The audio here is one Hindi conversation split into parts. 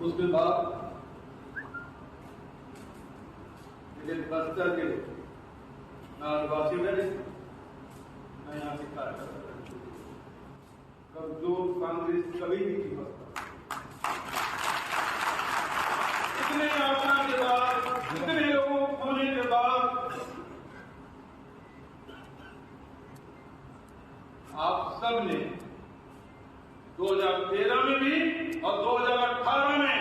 उसके बाद बस्तर के आदिवासी रहे, मैं यहाँ से कार्यकर्ता जो कांग्रेस कभी नहीं थी बस्तर। इतने यात्रा के बाद, इतने लोगों को खोने के बाद आप सब ने 2013 में भी और 2018 में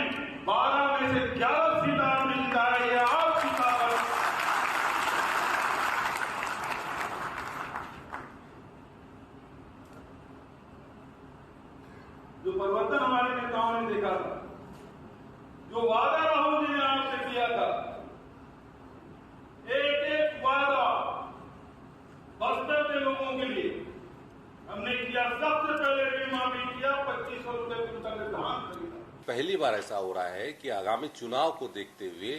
12 में से 11 सीट आपने जिताई है। आप जिताकर जो परिवर्तन हमारे नेताओं ने देखा था, जो वादा राहुल जी ने आपसे किया था, एक एक वादा बस्तर के लोगों के लिए हमने किया। सबसे पहले बीमा भी किया, 2500 रुपए कुंतल धान खरीदा। पहली बार ऐसा हो रहा है कि आगामी चुनाव को देखते हुए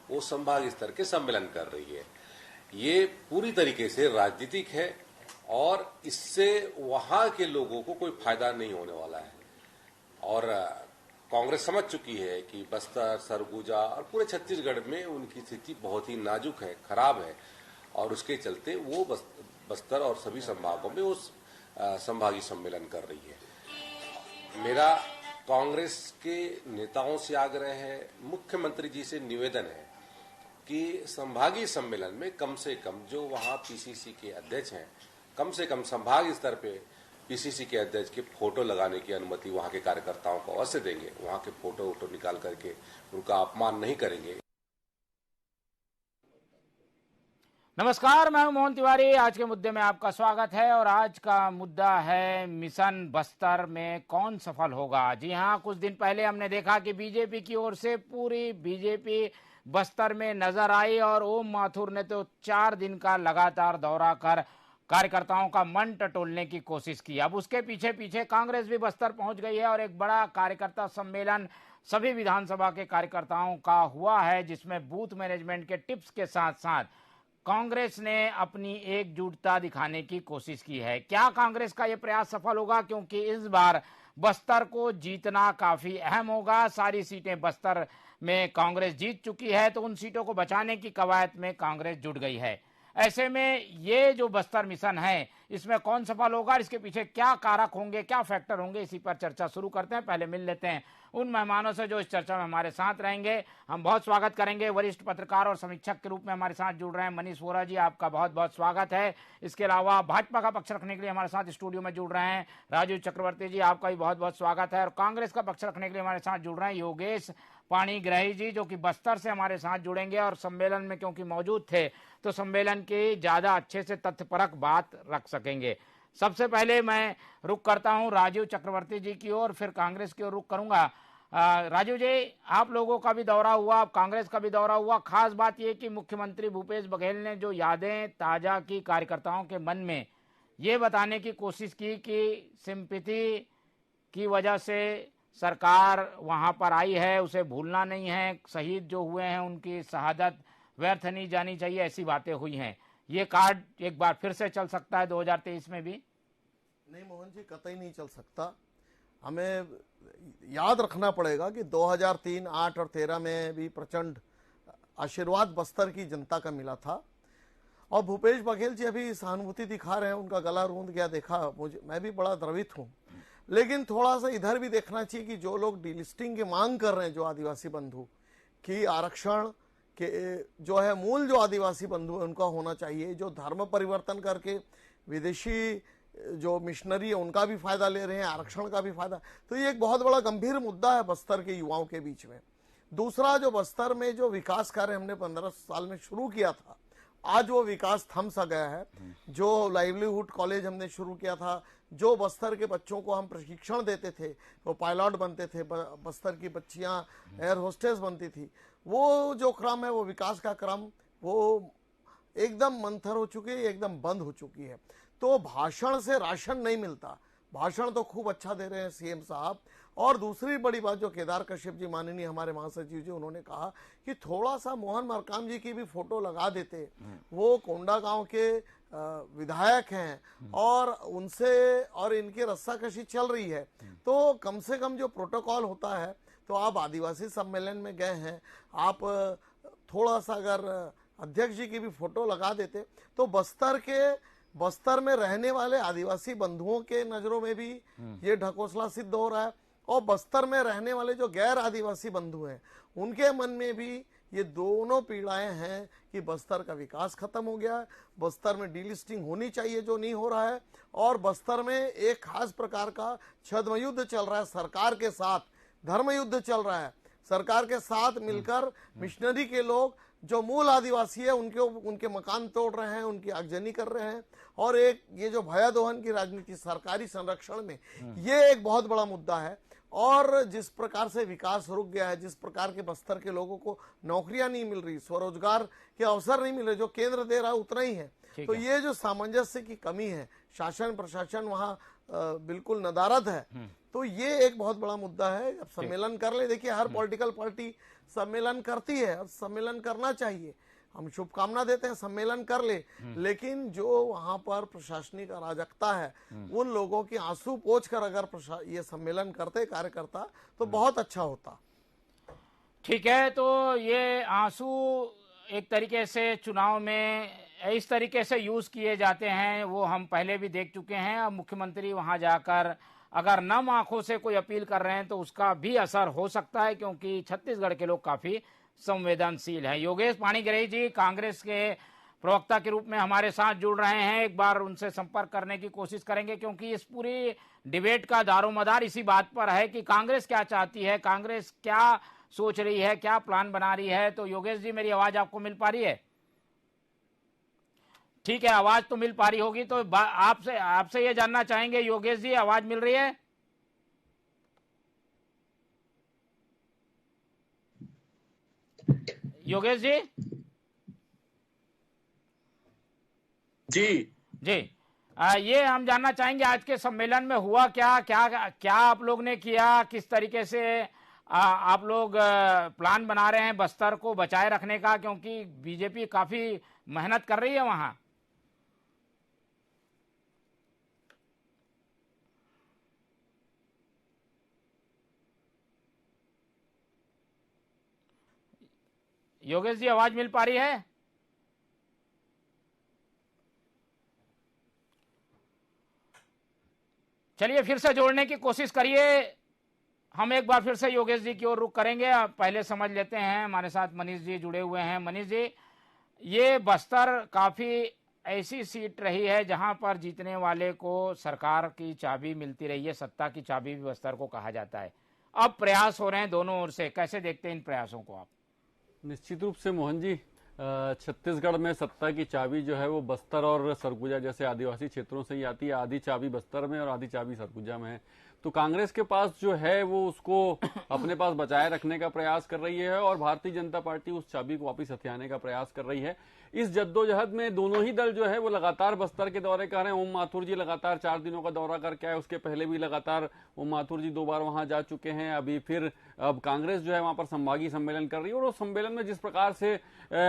वो संभाग स्तर के सम्मेलन कर रही है। ये पूरी तरीके से राजनीतिक है और इससे वहां के लोगों को कोई फायदा नहीं होने वाला है। और कांग्रेस समझ चुकी है कि बस्तर, सरगुजा और पूरे छत्तीसगढ़ में उनकी स्थिति बहुत ही नाजुक है, खराब है, और उसके चलते वो बस्तर और सभी संभागों में उस संभागीय सम्मेलन कर रही है। मेरा कांग्रेस के नेताओं से आग्रह है, मुख्यमंत्री जी से निवेदन है कि संभागीय सम्मेलन में कम से कम जो वहां पीसीसी के अध्यक्ष हैं, कम से कम संभागीय स्तर पे पीसीसी के अध्यक्ष के फोटो लगाने की अनुमति वहां के कार्यकर्ताओं को अवश्य देंगे। वहां के फोटो निकाल करके उनका अपमान नहीं करेंगे। नमस्कार, मैं हूं मोहन तिवारी। आज के मुद्दे में आपका स्वागत है और आज का मुद्दा है मिशन बस्तर में कौन सफल होगा। जी हां, कुछ दिन पहले हमने देखा कि बीजेपी की ओर से पूरी बीजेपी बस्तर में नजर आई और ओम माथुर ने तो 4 दिन का लगातार दौरा कर कार्यकर्ताओं का मन टटोलने की कोशिश की। अब उसके पीछे पीछे कांग्रेस भी बस्तर पहुंच गई है और एक बड़ा कार्यकर्ता सम्मेलन सभी विधानसभा के कार्यकर्ताओं का हुआ है, जिसमें बूथ मैनेजमेंट के टिप्स के साथ साथ कांग्रेस ने अपनी एकजुटता दिखाने की कोशिश की है। क्या कांग्रेस का यह प्रयास सफल होगा? क्योंकि इस बार बस्तर को जीतना काफी अहम होगा। सारी सीटें बस्तर में कांग्रेस जीत चुकी है, तो उन सीटों को बचाने की कवायद में कांग्रेस जुट गई है। ऐसे में ये जो बस्तर मिशन है, इसमें कौन सफल होगा, इसके पीछे क्या कारक होंगे, क्या फैक्टर होंगे, इसी पर चर्चा शुरू करते हैं। पहले मिल लेते हैं उन मेहमानों से जो इस चर्चा में हमारे साथ रहेंगे। हम बहुत स्वागत करेंगे, वरिष्ठ पत्रकार और समीक्षक के रूप में हमारे साथ जुड़ रहे हैं मनीष वोरा जी, आपका बहुत बहुत स्वागत है। इसके अलावा भाजपा का पक्ष रखने के लिए हमारे साथ स्टूडियो में जुड़ रहे हैं राजीव चक्रवर्ती जी, आपका भी बहुत बहुत स्वागत है। और कांग्रेस का पक्ष रखने के लिए हमारे साथ जुड़ रहे हैं योगेश पाणीग्राही जी, जो कि बस्तर से हमारे साथ जुड़ेंगे और सम्मेलन में क्योंकि मौजूद थे तो सम्मेलन की ज्यादा अच्छे से तथ्यपरक बात रख सकेंगे। सबसे पहले मैं रुख करता हूं राजीव चक्रवर्ती जी की ओर, फिर कांग्रेस की ओर रुख करूंगा। राजीव जी, आप लोगों का भी दौरा हुआ, कांग्रेस का भी दौरा हुआ। खास बात यह कि मुख्यमंत्री भूपेश बघेल ने जो यादें ताजा की कार्यकर्ताओं के मन में, ये बताने की कोशिश की कि सिंपैथी की वजह से सरकार वहां पर आई है, उसे भूलना नहीं है, शहीद जो हुए हैं उनकी शहादत व्यर्थ नहीं जानी चाहिए, ऐसी बातें हुई हैं। ये कार्ड एक बार फिर से चल सकता है 2023 में भी? नहीं मोहन जी, कतई नहीं चल सकता। हमें याद रखना पड़ेगा कि 2003, 8 और 13 में भी प्रचंड आशीर्वाद बस्तर की जनता का मिला था और भूपेश बघेल जी अभी सहानुभूति दिखा रहे हैं, उनका गला रूंध गया देखा, मुझे मैं भी बड़ा द्रवित हूं। लेकिन थोड़ा सा इधर भी देखना चाहिए कि जो लोग डीलिस्टिंग की मांग कर रहे हैं, जो आदिवासी बंधु की आरक्षण के जो है मूल जो आदिवासी बंधु है उनका होना चाहिए, जो धर्म परिवर्तन करके विदेशी जो मिशनरी है उनका भी फायदा ले रहे हैं, आरक्षण का भी फायदा, तो ये एक बहुत बड़ा गंभीर मुद्दा है बस्तर के युवाओं के बीच में। दूसरा, जो बस्तर में जो विकास कार्य हमने 15 साल में शुरू किया था, आज वो विकास थम सा गया है। जो लाइवलीहुड कॉलेज हमने शुरू किया था, जो बस्तर के बच्चों को हम प्रशिक्षण देते थे, वो पायलट बनते थे, बस्तर की बच्चियां एयर होस्टेस बनती थी, वो जो क्रम है, वो विकास का क्रम, वो एकदम मंथर हो चुकी है, एकदम बंद हो चुकी है। तो भाषण से राशन नहीं मिलता। भाषण तो खूब अच्छा दे रहे हैं सीएम साहब। और दूसरी बड़ी बात, जो केदार कश्यप जी माननीय हमारे महासचिव जी, उन्होंने कहा कि थोड़ा सा मोहन मरकाम जी की भी फोटो लगा देते, वो कोंडा गांव के विधायक हैं और उनसे और इनकी रस्साकशी चल रही है, तो कम से कम जो प्रोटोकॉल होता है तो आप आदिवासी सम्मेलन में गए हैं, आप थोड़ा सा अगर अध्यक्ष जी की भी फोटो लगा देते तो बस्तर में रहने वाले आदिवासी बंधुओं के नजरों में भी ये ढकोसला सिद्ध हो रहा है, और बस्तर में रहने वाले जो गैर आदिवासी बंधु हैं उनके मन में भी ये दोनों पीड़ाएं हैं कि बस्तर का विकास खत्म हो गया है, बस्तर में डीलिस्टिंग होनी चाहिए जो नहीं हो रहा है, और बस्तर में एक खास प्रकार का छद्म युद्ध चल रहा है, सरकार के साथ धर्म युद्ध चल रहा है। सरकार के साथ मिलकर मिशनरी के लोग जो मूल आदिवासी है उनके मकान तोड़ रहे हैं, उनकी आगजनी कर रहे हैं, और एक ये जो भयादोहन की राजनीति सरकारी संरक्षण में, ये एक बहुत बड़ा मुद्दा है। और जिस प्रकार से विकास रुक गया है, जिस प्रकार के बस्तर के लोगों को नौकरियां नहीं मिल रही, स्वरोजगार के अवसर नहीं मिल रहे, जो केंद्र दे रहा है उतना ही है, तो ये जो सामंजस्य की कमी है, शासन प्रशासन वहाँ बिल्कुल नदारद है, तो ये एक बहुत बड़ा मुद्दा है। अब सम्मेलन कर ले, देखिए हर पॉलिटिकल पार्टी सम्मेलन करती है, अब सम्मेलन करना चाहिए, हम शुभकामना देते हैं, सम्मेलन कर ले, लेकिन जो वहां पर प्रशासनिक अराजकता है उन लोगों की आंसू पोंछ कर अगर ये सम्मेलन करते कार्यकर्ता तो बहुत अच्छा होता। ठीक है, तो ये आंसू एक तरीके से चुनाव में इस तरीके से यूज किए जाते हैं, वो हम पहले भी देख चुके हैं। अब मुख्यमंत्री वहां जाकर अगर नम आंखों से कोई अपील कर रहे हैं तो उसका भी असर हो सकता है, क्योंकि छत्तीसगढ़ के लोग काफी संवेदनशील हैं। योगेश पाणिग्राही जी कांग्रेस के प्रवक्ता के रूप में हमारे साथ जुड़ रहे हैं, एक बार उनसे संपर्क करने की कोशिश करेंगे, क्योंकि इस पूरी डिबेट का दारोमदार इसी बात पर है कि कांग्रेस क्या चाहती है, कांग्रेस क्या सोच रही है, क्या प्लान बना रही है। तो योगेश जी, मेरी आवाज आपको मिल पा रही है? ठीक है, आवाज तो मिल पा रही होगी, तो आपसे ये जानना चाहेंगे योगेश जी, आवाज मिल रही है? योगेश जी जी ये हम जानना चाहेंगे आज के सम्मेलन में हुआ क्या क्या क्या आप लोग ने किया, किस तरीके से आप लोग प्लान बना रहे हैं बस्तर को बचाए रखने का, क्योंकि बीजेपी काफी मेहनत कर रही है वहां। योगेश जी, आवाज मिल पा रही है? चलिए फिर से जोड़ने की कोशिश करिए, हम एक बार फिर से योगेश जी की ओर रुख करेंगे। अब पहले समझ लेते हैं, हमारे साथ मनीष जी जुड़े हुए हैं। मनीष जी, ये बस्तर काफी ऐसी सीट रही है जहां पर जीतने वाले को सरकार की चाबी मिलती रही है, सत्ता की चाबी भी बस्तर को कहा जाता है। अब प्रयास हो रहे हैं दोनों ओर से, कैसे देखते हैं इन प्रयासों को आप? निश्चित रूप से मोहन जी, छत्तीसगढ़ में सत्ता की चाबी जो है वो बस्तर और सरगुजा जैसे आदिवासी क्षेत्रों से ही आती है। आधी चाबी बस्तर में और आधी चाबी सरगुजा में है। तो कांग्रेस के पास जो है वो उसको अपने पास बचाए रखने का प्रयास कर रही है, और भारतीय जनता पार्टी उस चाबी को वापस हथियाने का प्रयास कर रही है। इस जद्दोजहद में दोनों ही दल जो है वो लगातार बस्तर के दौरे कर रहे हैं। ओम माथुर जी लगातार 4 दिनों का दौरा करके आए, उसके पहले भी लगातार ओम माथुर जी 2 बार वहां जा चुके हैं। अभी फिर अब कांग्रेस जो है वहां पर संभागीय सम्मेलन कर रही है, और उस सम्मेलन में जिस प्रकार से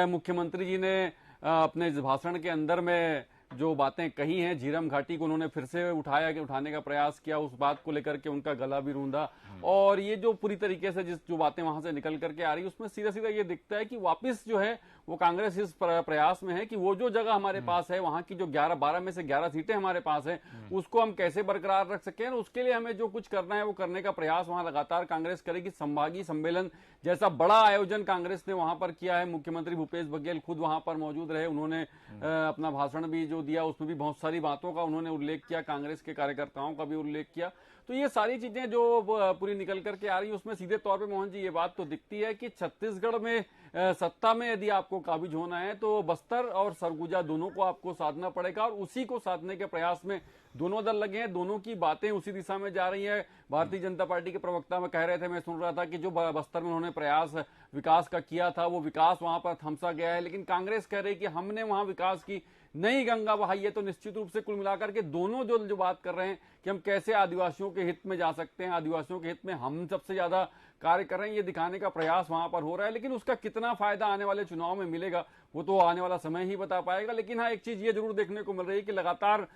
मुख्यमंत्री जी ने अपने भाषण के अंदर में जो बातें कही हैं, झीरम घाटी को उन्होंने फिर से उठाने का प्रयास किया, उस बात को लेकर के उनका गला भी रूंधा। और ये जो पूरी तरीके से जो बातें वहां से निकल करके आ रही है, उसमें सीधा सीधा ये दिखता है कि वापस जो है वो कांग्रेस इस प्रयास में है कि वो जो जगह हमारे पास है, वहां की जो 12 में से 11 सीटें हमारे पास है, उसको हम कैसे बरकरार रख सकें। उसके लिए हमें जो कुछ करना है वो करने का प्रयास वहां लगातार कांग्रेस करेगी। संभागीय सम्मेलन जैसा बड़ा आयोजन कांग्रेस ने वहां पर किया है, मुख्यमंत्री भूपेश बघेल खुद वहां पर मौजूद रहे, उन्होंने अपना भाषण भी जो दिया उसमें भी बहुत सारी बातों का उन्होंने उल्लेख किया, कांग्रेस के कार्यकर्ताओं का भी उल्लेख किया। तो ये सारी चीजें जो पूरी निकल करके आ रही है, उसमें सीधे तौर पे मोहन जी ये बात तो दिखती है कि छत्तीसगढ़ में सत्ता में यदि आपको काबिज होना है तो बस्तर और सरगुजा दोनों को आपको साधना पड़ेगा, और उसी को साधने के प्रयास में दोनों दल लगे हैं। दोनों की बातें उसी दिशा में जा रही है। भारतीय जनता पार्टी के प्रवक्ता में कह रहे थे, मैं सुन रहा था कि जो बस्तर में उन्होंने प्रयास विकास का किया था वो विकास वहां पर थमसा गया है, लेकिन कांग्रेस कह रही कि हमने वहां विकास की नई गंगा बहाई है। तो निश्चित रूप से कुल मिलाकर के दोनों जो बात कर रहे हैं कि हम कैसे आदिवासियों के हित में जा सकते हैं, आदिवासियों के हित में हम सबसे ज्यादा कार्य कर रहे हैं, ये दिखाने का प्रयास वहां पर हो रहा है। लेकिन उसका कितना फायदा आने वाले चुनाव में मिलेगा वो तो आने वाला समय ही बता पाएगा। लेकिन हाँ, एक चीज ये जरूर देखने को मिल रही है कि लगातार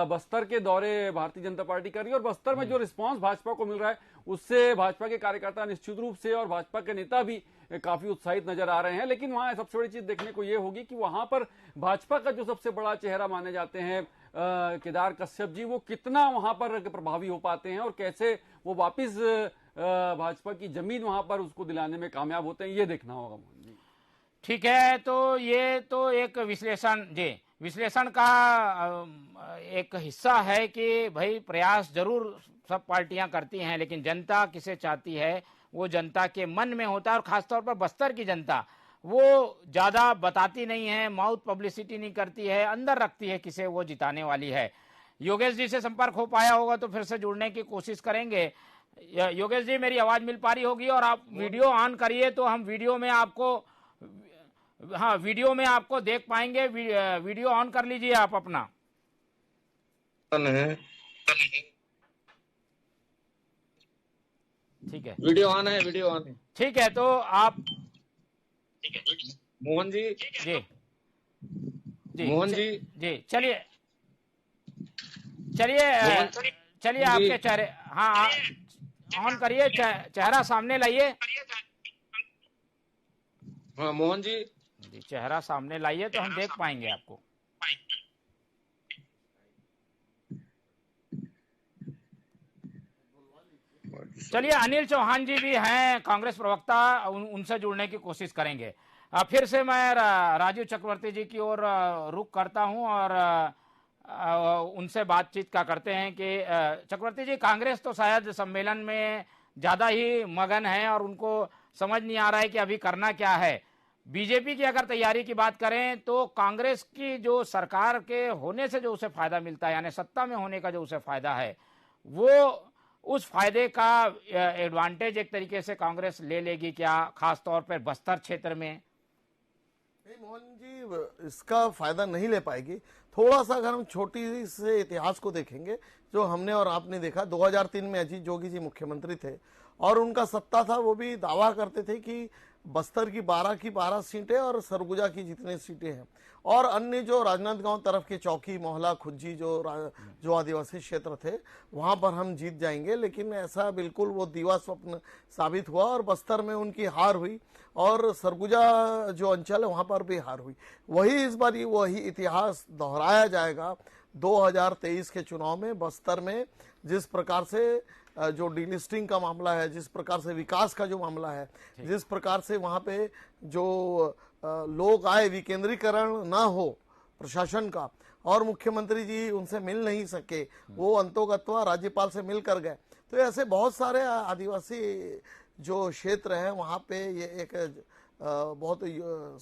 बस्तर के दौरे भारतीय जनता पार्टी कर रही है और बस्तर में जो रिस्पांस भाजपा को मिल रहा है उससे भाजपा के कार्यकर्ता निश्चित रूप से और भाजपा के नेता भी काफी उत्साहित नजर आ रहे हैं। लेकिन वहां सबसे बड़ी चीज देखने को ये होगी कि वहां पर भाजपा का जो सबसे बड़ा चेहरा माने जाते हैं केदार कश्यप जी, वो कितना वहां पर प्रभावी हो पाते हैं और कैसे वो वापिस भाजपा की जमीन वहां पर उसको दिलाने में कामयाब होते हैं, ये देखना होगा। ठीक है, तो ये तो एक विश्लेषण का एक हिस्सा है कि भाई प्रयास जरूर सब पार्टियां करती हैं, लेकिन जनता किसे चाहती है वो जनता के मन में होता है। और खासतौर पर बस्तर की जनता वो ज्यादा बताती नहीं है, माउथ पब्लिसिटी नहीं करती है, अंदर रखती है किसे वो जिताने वाली है। योगेश जी से संपर्क हो पाया होगा तो फिर से जुड़ने की कोशिश करेंगे। योगेश जी, मेरी आवाज मिल पा रही होगी और आप वीडियो ऑन करिए तो हम वीडियो में आपको देख पाएंगे। वीडियो ऑन कर लीजिए आप अपना। ठीक है, वीडियो ऑन है, वीडियो ऑन है। ठीक है, तो आप मोहन जी मोहन जी चलिए आपके चेहरे, हाँ ऑन करिए, चेहरा सामने लाइए। हाँ मोहन जी चेहरा सामने लाइए तो हम देख पाएंगे आपको। चलिए, अनिल चौहान जी भी हैं कांग्रेस प्रवक्ता, उनसे जुड़ने की कोशिश करेंगे। फिर से मैं राजीव चक्रवर्ती जी की ओर रुख करता हूं और उनसे बातचीत का करते हैं कि चक्रवर्ती जी, कांग्रेस तो शायद सम्मेलन में ज्यादा ही मगन है और उनको समझ नहीं आ रहा है कि अभी करना क्या है। बीजेपी की अगर तैयारी की बात करें तो कांग्रेस की जो सरकार के होने से जो उसे फायदा मिलता है, यानी सत्ता में होने का जो उसे फायदा है, वो उस फायदे का एडवांटेज एक तरीके से कांग्रेस ले लेगी क्या, खास तौर पर बस्तर क्षेत्र में? नहीं मोहन जी, इसका फायदा नहीं ले पाएगी। थोड़ा सा अगर हम छोटी से इतिहास को देखेंगे, जो हमने और आपने देखा, 2003 में अजीत जोगी जी मुख्यमंत्री थे और उनका सत्ता था, वो भी दावा करते थे कि बस्तर की 12 सीटें और सरगुजा की जितनी सीटें हैं और अन्य जो राजनांदगांव तरफ के चौकी, मोहला, खुज्जी जो आदिवासी क्षेत्र थे, वहां पर हम जीत जाएंगे। लेकिन ऐसा बिल्कुल वो दीवा स्वप्न साबित हुआ और बस्तर में उनकी हार हुई और सरगुजा जो अंचल है वहां पर भी हार हुई। वही इस बार वही इतिहास दोहराया जाएगा 2023 के चुनाव में। बस्तर में जिस प्रकार से जो डीलिस्टिंग का मामला है, जिस प्रकार से विकास का जो मामला है, जिस प्रकार से वहां पे जो लोग आए, विकेंद्रीकरण ना हो प्रशासन का और मुख्यमंत्री जी उनसे मिल नहीं सके, वो अंतोगत्वा राज्यपाल से मिल कर गए। तो ऐसे बहुत सारे आदिवासी जो क्षेत्र है वहां पे ये एक बहुत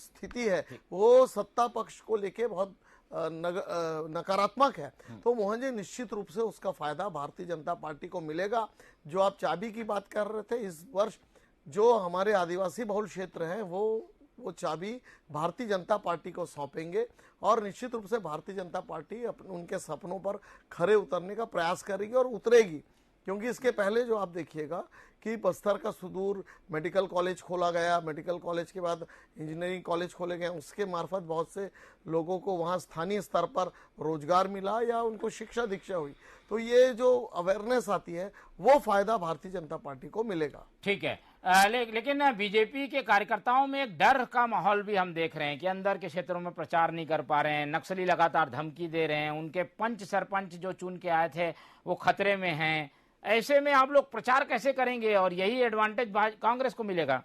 स्थिति है, वो सत्ता पक्ष को लेके बहुत नकारात्मक है। तो मोहन जी, निश्चित रूप से उसका फायदा भारतीय जनता पार्टी को मिलेगा। जो आप चाबी की बात कर रहे थे, इस वर्ष जो हमारे आदिवासी बहुल क्षेत्र हैं वो चाबी भारतीय जनता पार्टी को सौंपेंगे और निश्चित रूप से भारतीय जनता पार्टी उनके सपनों पर खरे उतरने का प्रयास करेगी और उतरेगी। क्योंकि इसके पहले जो आप देखिएगा कि बस्तर का सुदूर मेडिकल कॉलेज खोला गया, मेडिकल कॉलेज के बाद इंजीनियरिंग कॉलेज खोले गए, उसके मार्फत बहुत से लोगों को वहाँ स्थानीय स्तर पर रोजगार मिला या उनको शिक्षा दीक्षा हुई। तो ये जो अवेयरनेस आती है वो फायदा भारतीय जनता पार्टी को मिलेगा। ठीक है, लेकिन बीजेपी के कार्यकर्ताओं में एक डर का माहौल भी हम देख रहे हैं कि अंदर के क्षेत्रों में प्रचार नहीं कर पा रहे हैं, नक्सली लगातार धमकी दे रहे हैं, उनके पंच सरपंच जो चुन के आए थे वो खतरे में हैं। ऐसे में आप लोग प्रचार कैसे करेंगे और यही एडवांटेज कांग्रेस को मिलेगा?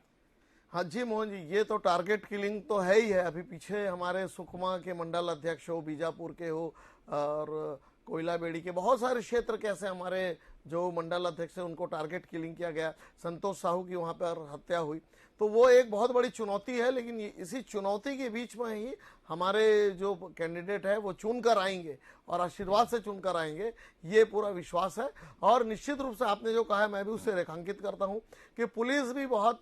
हाँ जी मोहन जी, ये तो टारगेट किलिंग तो है ही है। अभी पीछे हमारे सुकमा के मंडल अध्यक्ष हो, बीजापुर के हो और कोयलाबेड़ी के बहुत सारे क्षेत्र कैसे हमारे जो मंडल अध्यक्ष है उनको टारगेट किलिंग किया गया। संतोष साहू की वहां पर हत्या हुई। तो वो एक बहुत बड़ी चुनौती है, लेकिन इसी चुनौती के बीच में ही हमारे जो कैंडिडेट है वो चुनकर आएंगे और आशीर्वाद से चुनकर आएंगे, ये पूरा विश्वास है। और निश्चित रूप से आपने जो कहा है मैं भी उससे रेखांकित करता हूं कि पुलिस भी बहुत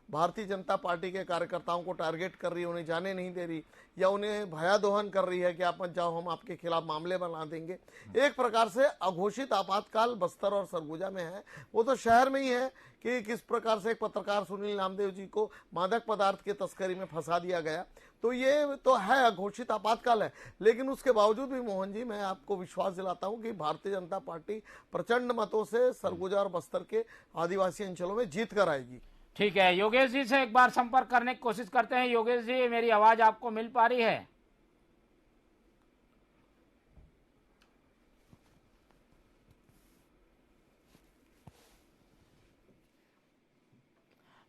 भारतीय जनता पार्टी के कार्यकर्ताओं को टारगेट कर रही है, उन्हें जाने नहीं दे रही, या उन्हें भयादोहन कर रही है कि आप मत जाओ, हम आपके खिलाफ मामले बना देंगे। एक प्रकार से अघोषित आपातकाल बस्तर और सरगुजा में है। वो तो शहर में ही है कि किस प्रकार से एक पत्रकार सुनील नामदेव जी को मादक पदार्थ की तस्करी में फंसा दिया गया। तो ये तो है, अघोषित आपातकाल है। लेकिन उसके बावजूद भी मोहन जी, मैं आपको विश्वास दिलाता हूं कि भारतीय जनता पार्टी प्रचंड मतों से सरगुजा और बस्तर के आदिवासी अंचलों में जीत कर आएगी। ठीक है, योगेश जी से एक बार संपर्क करने की कोशिश करते हैं। योगेश जी, मेरी आवाज आपको मिल पा रही है?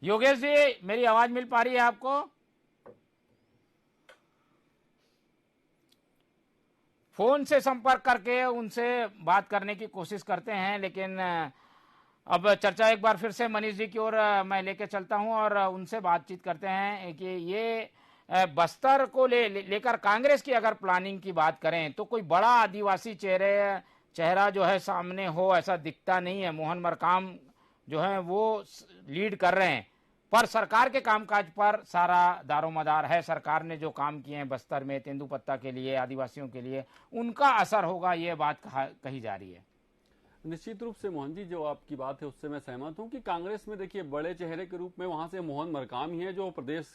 योगेश जी, मेरी आवाज मिल पा रही है आपको? फोन से संपर्क करके उनसे बात करने की कोशिश करते हैं, लेकिन अब चर्चा एक बार फिर से मनीष जी की ओर मैं लेके चलता हूं और उनसे बातचीत करते हैं कि ये बस्तर को लेकर कांग्रेस की अगर प्लानिंग की बात करें तो कोई बड़ा आदिवासी चेहरा जो है सामने हो, ऐसा दिखता नहीं है। मोहन मरकाम जो है वो लीड कर रहे हैं, पर सरकार के कामकाज पर सारा दारोमदार है। सरकार ने जो काम किए हैं बस्तर में तेंदुपत्ता के लिए, आदिवासियों के लिए, उनका असर होगा, ये बात कही जा रही है। निश्चित रूप से मोहन जी, जो आपकी बात है उससे मैं सहमत हूं कि कांग्रेस में देखिए बड़े चेहरे के रूप में वहां से मोहन मरकाम ही है जो प्रदेश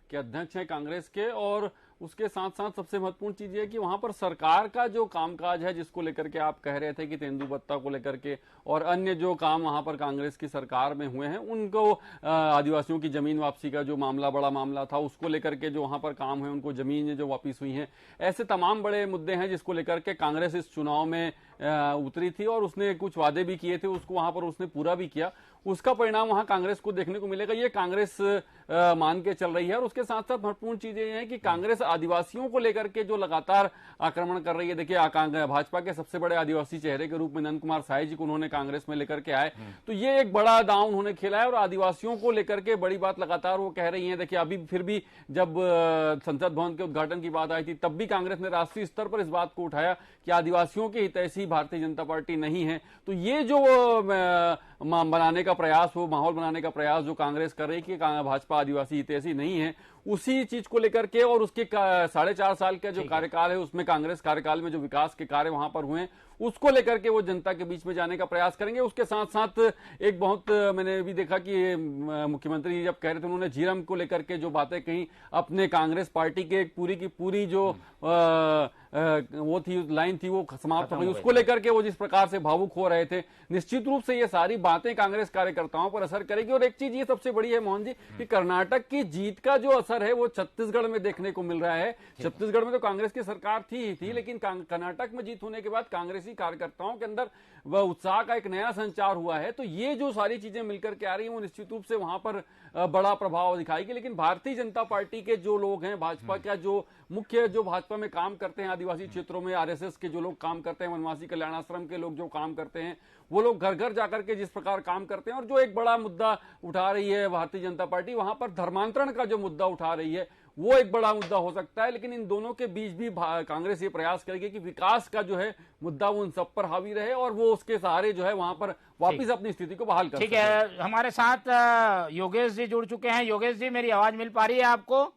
के अध्यक्ष हैं कांग्रेस के, और उसके साथ साथ सबसे महत्वपूर्ण चीज है कि वहां पर सरकार का जो कामकाज है, जिसको लेकर के आप कह रहे थे कि तेंदुपत्ता को लेकर के और अन्य जो काम वहां पर कांग्रेस की सरकार में हुए हैं, उनको आदिवासियों की जमीन वापसी का जो मामला, बड़ा मामला था, उसको लेकर के जो वहां पर काम हुए, उनको जमीन जो वापिस हुई है, ऐसे तमाम बड़े मुद्दे हैं जिसको लेकर के कांग्रेस इस चुनाव में उतरी थी और उसने कुछ वादे भी किए थे, उसको वहां पर उसने पूरा भी किया। उसका परिणाम वहां कांग्रेस को देखने को मिलेगा, ये कांग्रेस मान के चल रही है। और उसके साथ साथ महत्वपूर्ण चीज ये है कि कांग्रेस आदिवासियों को लेकर के जो लगातार आक्रमण कर रही है, देखिए भाजपा के सबसे बड़े आदिवासी चेहरे के रूप में नंद कुमार साय जी को उन्होंने कांग्रेस में लेकर के आए, तो ये एक बड़ा दांव उन्होंने खेला है और आदिवासियों को लेकर के बड़ी बात लगातार वो कह रही है। देखिए अभी फिर भी जब संसद भवन के उद्घाटन की बात आई थी, तब भी कांग्रेस ने राष्ट्रीय स्तर पर इस बात को उठाया कि आदिवासियों के हितैषी भारतीय जनता पार्टी नहीं है। तो ये जो बनाने का प्रयास, वो माहौल बनाने का प्रयास जो कांग्रेस कर रही है कि भाजपा आदिवासी हितैषी नहीं है, उसी चीज को लेकर के और उसके 4.5 साल का जो कार्यकाल है, उसमें कांग्रेस कार्यकाल में जो विकास के कार्य वहां पर हुए, उसको लेकर के वो जनता के बीच में जाने का प्रयास करेंगे। उसके साथ साथ एक बहुत मैंने भी देखा कि मुख्यमंत्री जब कह रहे थे, उन्होंने झीरम को लेकर के जो बातें कही, अपने कांग्रेस पार्टी के पूरी की पूरी जो वो थी, लाइन थी, वो समाप्त हो गई। उसको लेकर के वो जिस प्रकार से भावुक हो रहे थे, निश्चित रूप से ये सारी बातें कांग्रेस कार्यकर्ताओं पर असर करेगी। और एक चीज ये सबसे बड़ी है मोहन जी कि कर्नाटक की जीत का जो असर है वो छत्तीसगढ़ में देखने को मिल रहा है। छत्तीसगढ़ में तो कांग्रेस की सरकार थी ही थी, लेकिन कर्नाटक में जीत होने के बाद कांग्रेसी कार्यकर्ताओं के अंदर वह उत्साह का एक नया संचार हुआ है। तो ये जो सारी चीजें मिलकर के आ रही है, वो निश्चित रूप से वहां पर बड़ा प्रभाव दिखाएगी। लेकिन भारतीय जनता पार्टी के जो लोग हैं, भाजपा का जो मुख्य जो भाजपा में काम करते हैं, आदिवासी क्षेत्रों में आरएसएस के जो लोग काम करते हैं, वनवासी कल्याण आश्रम के लोग जो काम करते हैं, वो लोग घर घर जाकर के जिस प्रकार काम करते हैं, और जो एक बड़ा मुद्दा उठा रही है भारतीय जनता पार्टी, वहां पर धर्मांतरण का जो मुद्दा उठा रही है, वो एक बड़ा मुद्दा हो सकता है। लेकिन इन दोनों के बीच भी कांग्रेस ये प्रयास करेगी कि विकास का जो है मुद्दा वो उन सब पर हावी रहे और वो उसके सहारे जो है वहां पर वापिस अपनी स्थिति को बहाल कर सके। ठीक है, हमारे साथ योगेश जी जुड़ चुके हैं। योगेश जी, मेरी आवाज मिल पा रही है आपको?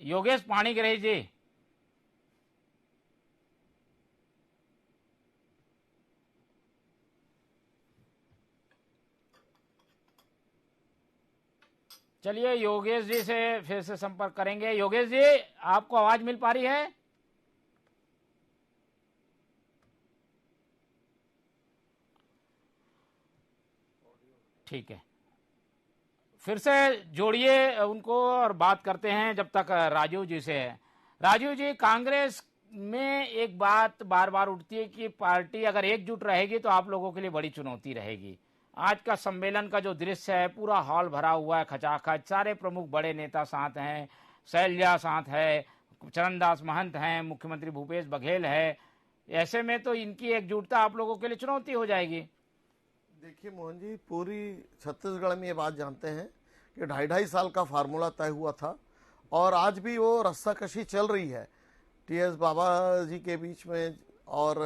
योगेश पाणीग्राही जी, चलिए योगेश जी से फिर से संपर्क करेंगे। योगेश जी, आपको आवाज मिल पा रही है? ठीक है, फिर से जोड़िए उनको और बात करते हैं। जब तक राजीव जी से है। राजीव जी, कांग्रेस में एक बात बार बार उठती है कि पार्टी अगर एकजुट रहेगी तो आप लोगों के लिए बड़ी चुनौती रहेगी। आज का सम्मेलन का जो दृश्य है, पूरा हॉल भरा हुआ है खचाखच, सारे प्रमुख बड़े नेता साथ हैं, शैलजा साथ है, चरणदास महंत हैं, मुख्यमंत्री भूपेश बघेल है। ऐसे में तो इनकी एकजुटता आप लोगों के लिए चुनौती हो जाएगी। देखिए मोहन जी, पूरी छत्तीसगढ़ में ये बात जानते हैं कि 2.5 साल का फार्मूला तय हुआ था और आज भी वो रस्साकशी चल रही है टीएस बाबा जी के बीच में और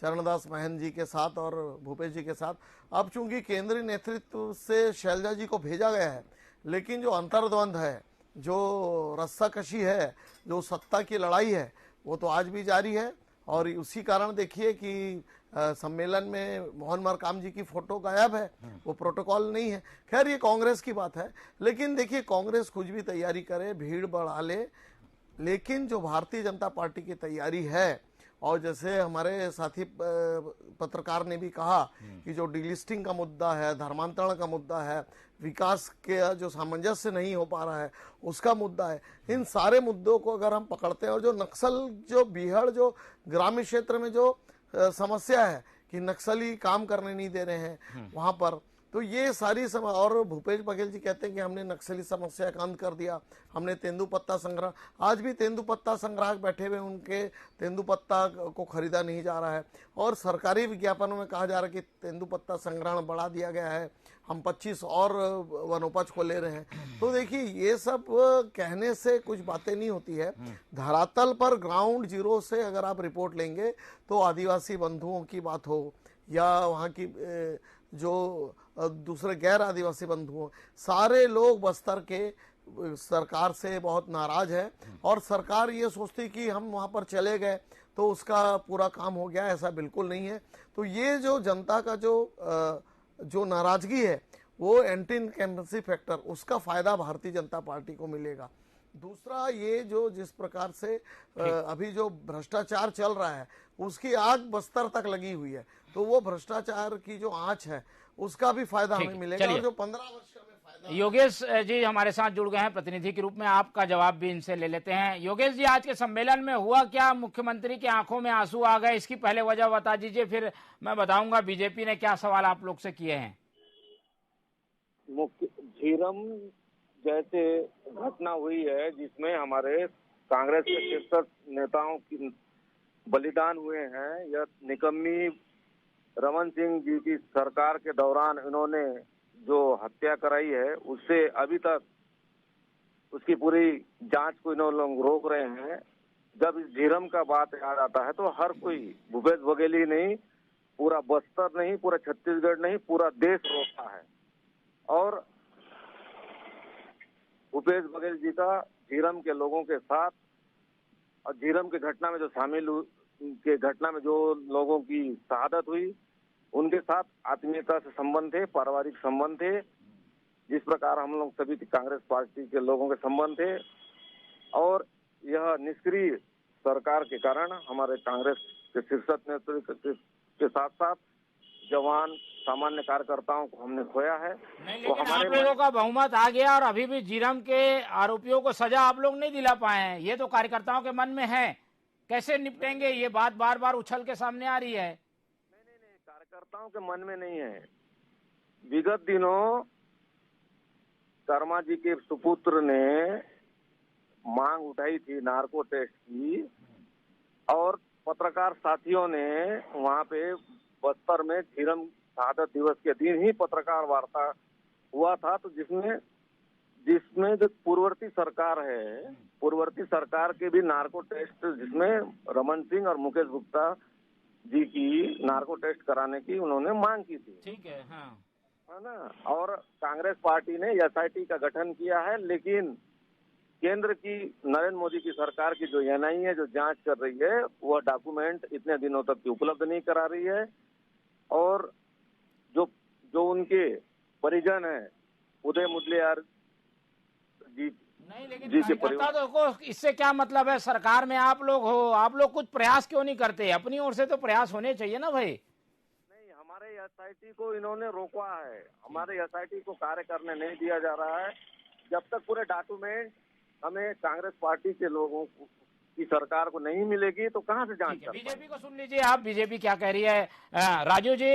चरणदास महंत जी के साथ और भूपेश जी के साथ। अब चूंकि केंद्रीय नेतृत्व से शैलजा जी को भेजा गया है, लेकिन जो अंतर्द्वंद है, जो रस्साकशी है, जो सत्ता की लड़ाई है, वो तो आज भी जारी है। और उसी कारण देखिए कि सम्मेलन में मोहन मरकाम जी की फोटो गायब है, वो प्रोटोकॉल नहीं है। खैर ये कांग्रेस की बात है, लेकिन देखिए कांग्रेस कुछ भी तैयारी करे, भीड़ बढ़ा ले, लेकिन जो भारतीय जनता पार्टी की तैयारी है, और जैसे हमारे साथी पत्रकार ने भी कहा कि जो डिलिस्टिंग का मुद्दा है, धर्मांतरण का मुद्दा है, विकास के जो सामंजस्य नहीं हो पा रहा है उसका मुद्दा है, इन सारे मुद्दों को अगर हम पकड़ते हैं, और जो नक्सल, जो बीहड़, जो ग्रामीण क्षेत्र में जो समस्या है कि नक्सली काम करने नहीं दे रहे हैं वहां पर, तो ये सारी और भूपेश बघेल जी कहते हैं कि हमने नक्सली समस्या का अंत कर दिया, हमने तेंदुपत्ता संग्रह, आज भी तेंदुपत्ता संग्राहक बैठे हुए, उनके तेंदुपत्ता को खरीदा नहीं जा रहा है, और सरकारी विज्ञापनों में कहा जा रहा है कि तेंदुपत्ता संग्रहण बढ़ा दिया गया है, हम 25 और वनोपज को ले रहे हैं। तो देखिए ये सब कहने से कुछ बातें नहीं होती है, धरातल पर ग्राउंड जीरो से अगर आप रिपोर्ट लेंगे तो आदिवासी बंधुओं की बात हो या वहाँ की जो दूसरे गैर आदिवासी बंधु हो, सारे लोग बस्तर के सरकार से बहुत नाराज है, और सरकार ये सोचती कि हम वहाँ पर चले गए तो उसका पूरा काम हो गया, ऐसा बिल्कुल नहीं है। तो ये जो जनता का जो नाराजगी है, वो एंटी इनकम्बेंसी फैक्टर, उसका फायदा भारतीय जनता पार्टी को मिलेगा। दूसरा ये जो जिस प्रकार से अभी जो भ्रष्टाचार चल रहा है उसकी आग बस्तर तक लगी हुई है, तो वो भ्रष्टाचार की जो आंच है उसका भी फायदा हमें मिलेगा, और जो 15 वर्ष का हमें फायदा। योगेश जी हमारे साथ जुड़ गए हैं प्रतिनिधि के रूप में, आपका जवाब भी इनसे ले लेते हैं। योगेश जी, आज के सम्मेलन में हुआ क्या? मुख्यमंत्री की आंखों में आंसू आ गए, इसकी पहले वजह बता दीजिए, फिर मैं बताऊंगा बीजेपी ने क्या सवाल आप लोग से किए हैं। झीरम जैसे घटना हुई है जिसमें हमारे कांग्रेस के शीर्ष नेताओं की बलिदान हुए हैं, यह निकम्मी रमन सिंह जी की सरकार के दौरान इन्होंने जो हत्या कराई है, उससे अभी तक उसकी पूरी जांच को इन्होंने लोग रोक रहे हैं। जब इस झीरम का बात याद आता है तो हर कोई, भूपेश बघेल ही नहीं, पूरा बस्तर नहीं, पूरा छत्तीसगढ़ नहीं, पूरा देश रोता है। और भूपेश बघेल जी का झीरम के लोगों के साथ और झीरम के घटना में जो शामिल के घटना में जो लोगों की शहादत हुई, उनके साथ आत्मीयता से संबंध थे, पारिवारिक संबंध थे, जिस प्रकार हम लोग सभी कांग्रेस पार्टी के लोगों के संबंध थे। और यह निष्क्रिय सरकार के कारण हमारे कांग्रेस के शीर्ष नेतृत्व के साथ साथ जवान, सामान्य कार्यकर्ताओं को हमने खोया है। तो हमारे आप लोगों का बहुमत आ गया और अभी भी झीरम के आरोपियों को सजा आप लोग नहीं दिला पाए हैं, ये तो कार्यकर्ताओं के मन में है। कैसे निपटेंगे? ये बात बार बार उछल के सामने आ रही है। नहीं, कार्यकर्ताओं के मन में नहीं है। विगत दिनों शर्मा जी के सुपुत्र ने मांग उठाई थी नार्को टेस्ट की, और पत्रकार साथियों ने वहां पे बस्तर में झीरम शहादत दिवस के दिन ही पत्रकार वार्ता हुआ था, तो जिसमें जो पूर्ववर्ती सरकार है, पूर्ववर्ती सरकार के भी नार्को टेस्ट, जिसमें रमन सिंह और मुकेश गुप्ता जी की नार्को टेस्ट कराने की उन्होंने मांग की थी। ठीक है, हाँ, है ना। और कांग्रेस पार्टी ने एसआईटी का गठन किया है, लेकिन केंद्र की नरेंद्र मोदी की सरकार की जो एनआई है, जो जांच कर रही है, वह डॉक्यूमेंट इतने दिनों तक उपलब्ध नहीं करा रही है। और जो उनके परिजन हैं, उदय मुदलियार जी, नहीं, लेकिन कार्यकर्ता को इससे क्या मतलब है? सरकार में आप लोग हो, आप लोग कुछ प्रयास क्यों नहीं करते? अपनी ओर से तो प्रयास होने चाहिए ना भाई। नहीं, हमारे एसआईटी को इन्होंने रोका है, हमारे एसआईटी को कार्य करने नहीं दिया जा रहा है। जब तक पूरे डॉक्यूमेंट हमें कांग्रेस पार्टी के लोगों की सरकार को नहीं मिलेगी तो कहां से जांच करें? बीजेपी को सुन लीजिए आप, बीजेपी क्या कह रही है। राजू जी,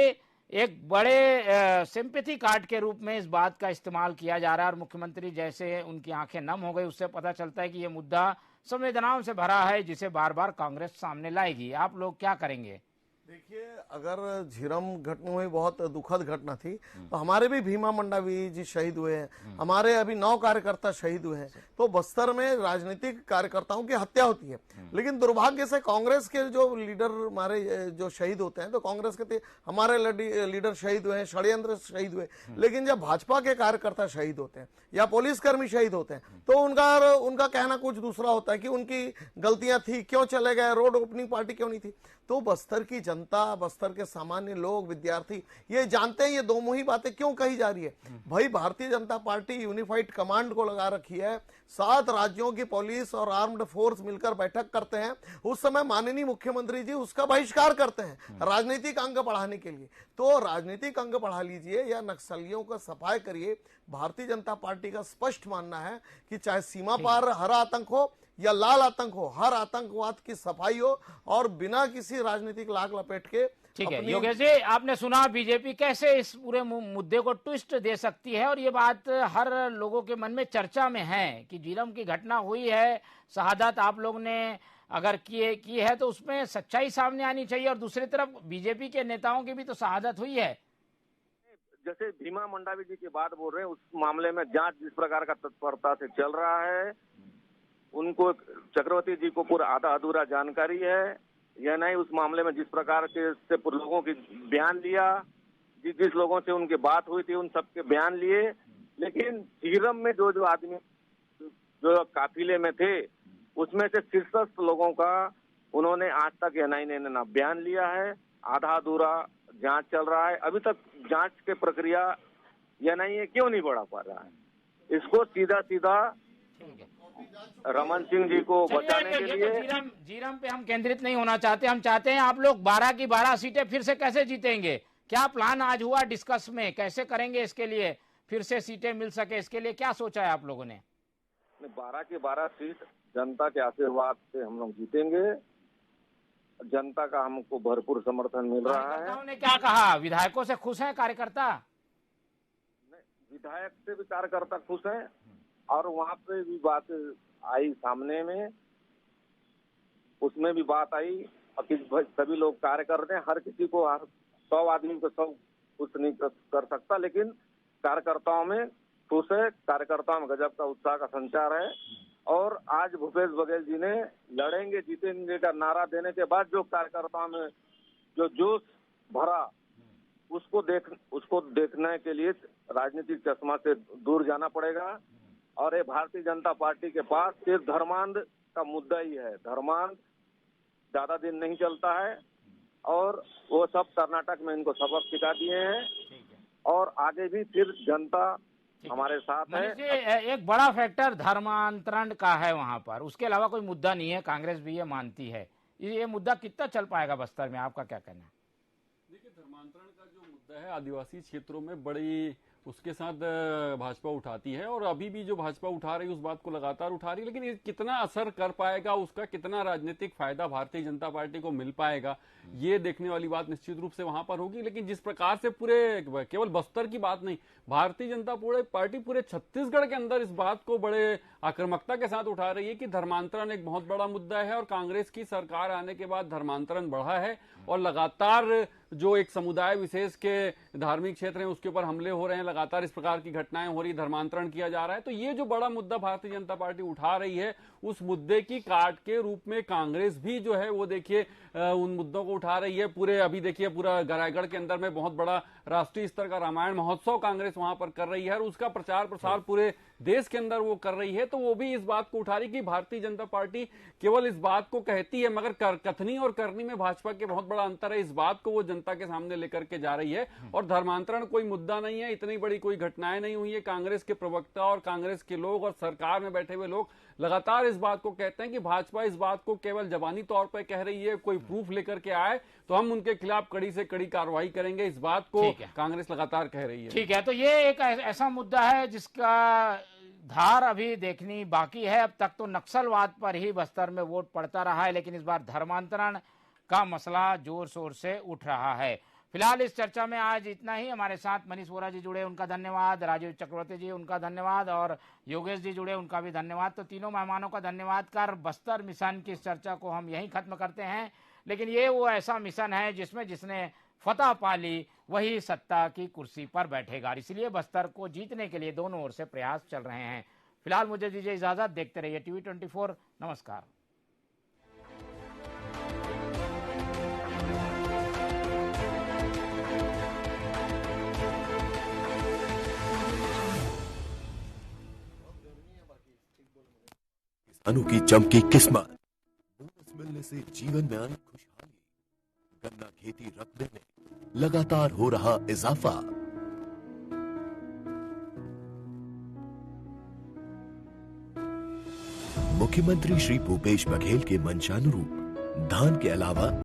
एक बड़े सिंपैथी कार्ड के रूप में इस बात का इस्तेमाल किया जा रहा है, और मुख्यमंत्री जैसे उनकी आंखें नम हो गई, उससे पता चलता है कि ये मुद्दा संवेदनाओं से भरा है, जिसे बार बार कांग्रेस सामने लाएगी। आप लोग क्या करेंगे? देखिए, अगर झीरम घटना हुई बहुत दुखद घटना थी, तो हमारे भी भीमा मंडावी जी शहीद हुए हैं, हमारे अभी 9 कार्यकर्ता शहीद हुए हैं। तो बस्तर में राजनीतिक कार्यकर्ताओं की हत्या होती है, लेकिन दुर्भाग्य से कांग्रेस के जो लीडर हमारे जो शहीद होते हैं, तो कांग्रेस के हमारे लीडर शहीद हुए हैं, षड्यंत्र शहीद हुए, लेकिन जब भाजपा के कार्यकर्ता शहीद होते हैं या पुलिसकर्मी शहीद होते हैं, तो उनका कहना कुछ दूसरा होता है कि उनकी गलतियां थी, क्यों चले गए, रोड ओपनिंग पार्टी क्यों नहीं थी। तो बस्तर की जनता, बस्तर के सामान्य लोग, विद्यार्थी ये जानते हैं ये दो मुही बातें क्यों कही जा रही है। भाई, Bharatiya Janata party unified command को लगा रखी है, 7 राज्यों की पुलिस और आर्म्ड फोर्स मिलकर बैठक करते हैं, उस समय माननीय मुख्यमंत्री जी उसका बहिष्कार करते हैं राजनीतिक अंग बढ़ाने के लिए। तो राजनीतिक अंग बढ़ा लीजिए या नक्सलियों का सफाई करिए। भारतीय जनता पार्टी का स्पष्ट मानना है कि चाहे सीमा पार हरा आतंक हो या लाल आतंक हो, हर आतंकवाद की सफाई हो और बिना किसी राजनीतिक लाग लपेट के। ठीक है योगेश जी, आपने सुना बीजेपी कैसे इस पूरे मुद्दे को ट्विस्ट दे सकती है, और ये बात हर लोगों के मन में चर्चा में है कि झीरम की घटना हुई है, शहादत आप लोग ने अगर की है तो उसमें सच्चाई सामने आनी चाहिए, और दूसरी तरफ बीजेपी के नेताओं की भी तो शहादत हुई है। जैसे भीमा मंडावी जी की बात बोल रहे हैं, उस मामले में जांच जिस प्रकार का तत्परता से चल रहा है, उनको चक्रवर्ती जी को पूरा आधा अधूरा जानकारी है या नहीं, उस मामले में जिस प्रकार के से लोगों की बयान लिया, जिस लोगों से उनकी बात हुई थी उन सबके बयान लिए, लेकिन झीरम में जो आदमी जो काफिले में थे उसमें से शीर्षस्थ लोगों का उन्होंने आज तक एनआईए ने ना बयान लिया है, आधा अधूरा जांच चल रहा है। अभी तक जांच के प्रक्रिया एनआईए क्यों नहीं बढ़ा पा रहा है, इसको सीधा सीधा रमन सिंह जी को बचाने के लिए। झीरम पे हम केंद्रित नहीं होना चाहते, हम चाहते हैं आप लोग 12 की 12 सीटें फिर से कैसे जीतेंगे, क्या प्लान आज हुआ डिस्कस में, कैसे करेंगे इसके लिए फिर से सीटें मिल सके, इसके लिए क्या सोचा है आप लोगों ने? 12 की 12 सीट जनता के आशीर्वाद से हम लोग जीतेंगे, जनता का हमको भरपूर समर्थन मिल रहा है। ने क्या कहा, विधायकों से खुश हैं कार्यकर्ता? विधायक से भी कार्यकर्ता खुश हैं, और वहाँ पे भी बात आई सामने में, उसमें भी बात आई कि सभी लोग कार्य कर रहे हैं, हर किसी को 100 आदमी को 100 कुछ नहीं कर सकता, लेकिन कार्यकर्ताओं में खुश है, कार्यकर्ताओं में गजब का उत्साह का संचार है। और आज भूपेश बघेल जी ने लड़ेंगे जीतेंगे का नारा देने के बाद जो कार्यकर्ताओं में जो जोश भरा, उसको देखने के लिए राजनीतिक चश्मा से दूर जाना पड़ेगा। और ये भारतीय जनता पार्टी के पास सिर्फ धर्मांध का मुद्दा ही है, धर्मांध ज्यादा दिन नहीं चलता है, और वो सब कर्नाटक में इनको सबक सिखा दिए हैं, और आगे भी फिर जनता हमारे साथ है। एक बड़ा फैक्टर धर्मांतरण का है वहां पर, उसके अलावा कोई मुद्दा नहीं है, कांग्रेस भी ये मानती है। ये मुद्दा कितना चल पाएगा बस्तर में, आपका क्या कहना है? देखिए, धर्मांतरण का जो मुद्दा है आदिवासी क्षेत्रों में बड़ी उसके साथ भाजपा उठाती है, और अभी भी जो भाजपा उठा रही है उस बात को लगातार उठा रही है, लेकिन ये कितना असर कर पाएगा, उसका कितना राजनीतिक फायदा भारतीय जनता पार्टी को मिल पाएगा, ये देखने वाली बात निश्चित रूप से वहां पर होगी। लेकिन जिस प्रकार से पूरे केवल बस्तर की बात नहीं, भारतीय जनता पार्टी पूरे छत्तीसगढ़ के अंदर इस बात को बड़े आक्रामकता के साथ उठा रही है कि धर्मांतरण एक बहुत बड़ा मुद्दा है, और कांग्रेस की सरकार आने के बाद धर्मांतरण बढ़ा है, और लगातार जो एक समुदाय विशेष के धार्मिक क्षेत्र हैं उसके ऊपर हमले हो रहे हैं, लगातार इस प्रकार की घटनाएं हो रही, धर्मांतरण किया जा रहा है। तो ये जो बड़ा मुद्दा भारतीय जनता पार्टी उठा रही है, उस मुद्दे की काट के रूप में कांग्रेस भी जो है वो देखिए उन मुद्दों को उठा रही है। पूरे अभी देखिए पूरा रायगढ़ के अंदर में बहुत बड़ा राष्ट्रीय स्तर का रामायण महोत्सव कांग्रेस वहां पर कर रही है, और उसका प्रचार प्रसार पूरे देश के अंदर वो कर रही है। तो वो भी इस बात को उठा रही कि भारतीय जनता पार्टी केवल इस बात को कहती है, मगर कथनी और करनी में भाजपा के बहुत बड़ा अंतर है, इस बात को वो जनता के सामने लेकर के जा रही है। और धर्मांतरण कोई मुद्दा नहीं है, इतनी बड़ी कोई घटनाएं नहीं हुई है। कांग्रेस के प्रवक्ता और कांग्रेस के लोग और सरकार में बैठे हुए लोग लगातार इस बात को कहते हैं कि भाजपा इस बात को केवल जबानी तौर पर कह रही है, कोई प्रूफ लेकर के आए तो हम उनके खिलाफ कड़ी से कड़ी कार्रवाई करेंगे, इस बात को कांग्रेस लगातार कह रही है। ठीक है, तो ये एक ऐसा मुद्दा है जिसका धार अभी देखनी बाकी है। अब तक तो नक्सलवाद पर ही बस्तर में वोट पड़ता रहा है, लेकिन इस बार धर्मांतरण का मसला जोर शोर से उठ रहा है। फिलहाल इस चर्चा में आज इतना ही। हमारे साथ मनीष वोरा जी जुड़े, उनका धन्यवाद, राजीव चक्रवर्ती जी उनका धन्यवाद, और योगेश जी जुड़े, उनका भी धन्यवाद। तो तीनों मेहमानों का धन्यवाद कर बस्तर मिशन की इस चर्चा को हम यहीं खत्म करते हैं। लेकिन ये वो ऐसा मिशन है जिसमें जिसने फतह पा ली वही सत्ता की कुर्सी पर बैठेगा। इसलिए बस्तर को जीतने के लिए दोनों ओर से प्रयास चल रहे हैं। फिलहाल मुझे दीजिए इजाजत, देखते रहिए टीवी 24। नमस्कार। अनोखी चमकी किस्मत, बोनस मिलने से जीवन में आई खुशहाली, गन्ना खेती रकबे में लगातार हो रहा इजाफा। मुख्यमंत्री श्री भूपेश बघेल के मंशानुरूप धान के अलावा